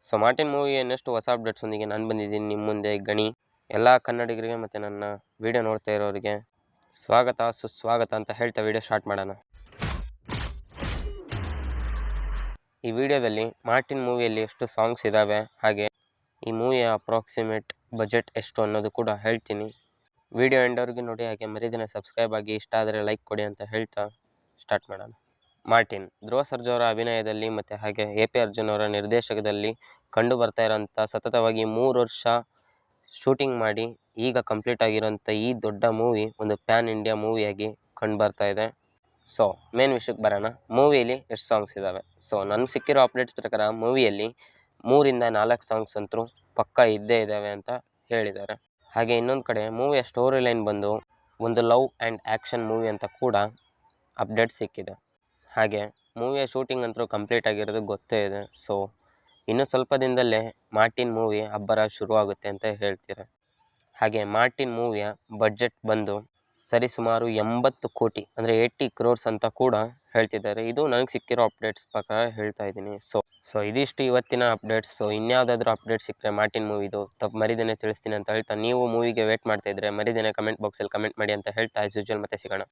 So Martin movie ಇನ್ನಷ್ಟು ಹೊಸ ಅಪ್ಡೇಟ್ಸೊಂದಿಗೆ ನಾನು ಬಂದಿದ್ದೀನಿ ನಿಮ್ಮ ಮುಂದೆ ಗಣಿ. ಎಲ್ಲ ಕನ್ನಡಿಗರಿಗೆ ಮತ್ತು ನನ್ನ ವಿಡಿಯೋ ನೋಡ್ತಾ ಇರೋರಿಗೆ ಸ್ವಾಗತ ಸುಸ್ವಾಗತ ಅಂತ ಹೇಳ್ತಾ ವಿಡಿಯೋ ಸ್ಟಾರ್ಟ್ ಮಾಡೋಣ. ಈ ವಿಡಿಯೋದಲ್ಲಿ ಮಾರ್ಟಿನ್ ಮೂವಿಯಲ್ಲಿ ಎಷ್ಟು ಸಾಂಗ್ಸ್ ಇದ್ದಾವೆ, ಹಾಗೆ ಈ ಮೂವಿಯ ಅಪ್ರಾಕ್ಸಿಮೇಟ್ ಬಜೆಟ್ ಎಷ್ಟು ಅನ್ನೋದು ಕೂಡ ಹೇಳ್ತೀನಿ. ವಿಡಿಯೋ ಎಂಡವರೆಗೂ ನೋಡಿ, ಹಾಗೆ ಮರಿದಿನ ಸಬ್ಸ್ಕ್ರೈಬ್ ಆಗಿ, ಇಷ್ಟ ಆದರೆ ಲೈಕ್ ಕೊಡಿ ಅಂತ ಹೇಳ್ತಾ ಸ್ಟಾರ್ಟ್ ಮಾಡೋಣ. ಮಾರ್ಟಿನ್ ಧ್ರುವ ಸರ್ಜಾ ಅವರ ಅಭಿನಯದಲ್ಲಿ ಮತ್ತು ಹಾಗೆ AP ಅರ್ಜುನ್ ಅವರ ನಿರ್ದೇಶಕದಲ್ಲಿ ಕಂಡು ಬರ್ತಾ ಇರೋಂಥ ಸತತವಾಗಿ 3 ವರ್ಷ ಶೂಟಿಂಗ್ ಮಾಡಿ ಈಗ ಕಂಪ್ಲೀಟ್ ಆಗಿರೋಂಥ ಈ ದೊಡ್ಡ ಮೂವಿ ಒಂದು ಪ್ಯಾನ್ ಇಂಡಿಯಾ ಮೂವಿಯಾಗಿ ಕಂಡು ಬರ್ತಾ ಇದೆ. ಸೊ ಮೇನ್ ವಿಷಯಕ್ಕೆ ಬರೋಣ. ಮೂವಿಯಲ್ಲಿ ಎಷ್ಟು ಸಾಂಗ್ಸ್ ಇದ್ದಾವೆ? ಸೊ ನನಗೆ ಸಿಕ್ಕಿರೋ ಅಪ್ಡೇಟ್ಸ್ ಪ್ರಕಾರ ಮೂವಿಯಲ್ಲಿ 3 ಇಂದ 4 ಸಾಂಗ್ಸ್ ಅಂತೂ ಪಕ್ಕಾ ಇದ್ದೇ ಇದ್ದಾವೆ ಅಂತ ಹೇಳಿದ್ದಾರೆ. ಹಾಗೆ ಇನ್ನೊಂದು ಕಡೆ ಮೂವಿಯ ಸ್ಟೋರಿ ಲೈನ್ ಬಂದು ಒಂದು ಲವ್ ಆ್ಯಂಡ್ ಆ್ಯಕ್ಷನ್ ಮೂವಿ ಅಂತ ಕೂಡ ಅಪ್ಡೇಟ್ ಸಿಕ್ಕಿದೆ. ಹಾಗೆ ಮೂವಿಯ ಶೂಟಿಂಗ್ ಅಂತೂ ಕಂಪ್ಲೀಟ್ ಆಗಿರೋದು ಗೊತ್ತೇ ಇದೆ. ಸೊ ಇನ್ನು ಸ್ವಲ್ಪ ದಿನದಲ್ಲೇ ಮಾರ್ಟಿನ್ ಮೂವಿ ಅಬ್ಬರ ಶುರುವಾಗುತ್ತೆ ಅಂತ ಹೇಳ್ತಾರೆ. ಹಾಗೆ ಮಾರ್ಟಿನ್ ಮೂವಿಯ ಬಡ್ಜೆಟ್ ಬಂದು ಸರಿಸುಮಾರು 80 ಕೋಟಿ ಅಂದರೆ 80 crores ಅಂತ ಕೂಡ ಹೇಳ್ತಿದ್ದಾರೆ. ಇದು ನನಗೆ ಸಿಕ್ಕಿರೋ ಅಪ್ಡೇಟ್ಸ್ ಪ್ರಕಾರ ಹೇಳ್ತಾ ಇದ್ದೀನಿ. ಸೊ ಇದಿಷ್ಟು ಇವತ್ತಿನ ಅಪ್ಡೇಟ್ಸ್. ಸೊ ಇನ್ಯಾವುದಾದ್ರೂ ಅಪ್ಡೇಟ್ ಸಿಕ್ಕರೆ ಮಾರ್ಟಿನ್ ಮೂವಿದು ಮರಿದೇನೆ ತಿಳಿಸ್ತೀನಿ ಅಂತ ಹೇಳ್ತಾ, ನೀವು ಮೂವಿಗೆ ವೇಟ್ ಮಾಡ್ತಾ ಇದ್ರೆ ಮರಿದೇನೆ ಕಮೆಂಟ್ ಬಾಕ್ಸಲ್ಲಿ ಕಮೆಂಟ್ ಮಾಡಿ ಅಂತ ಹೇಳ್ತಾ ಆಸ್ ಯೂಶುವಲ್ ಮತ್ತೆ ಸಿಗೋಣ.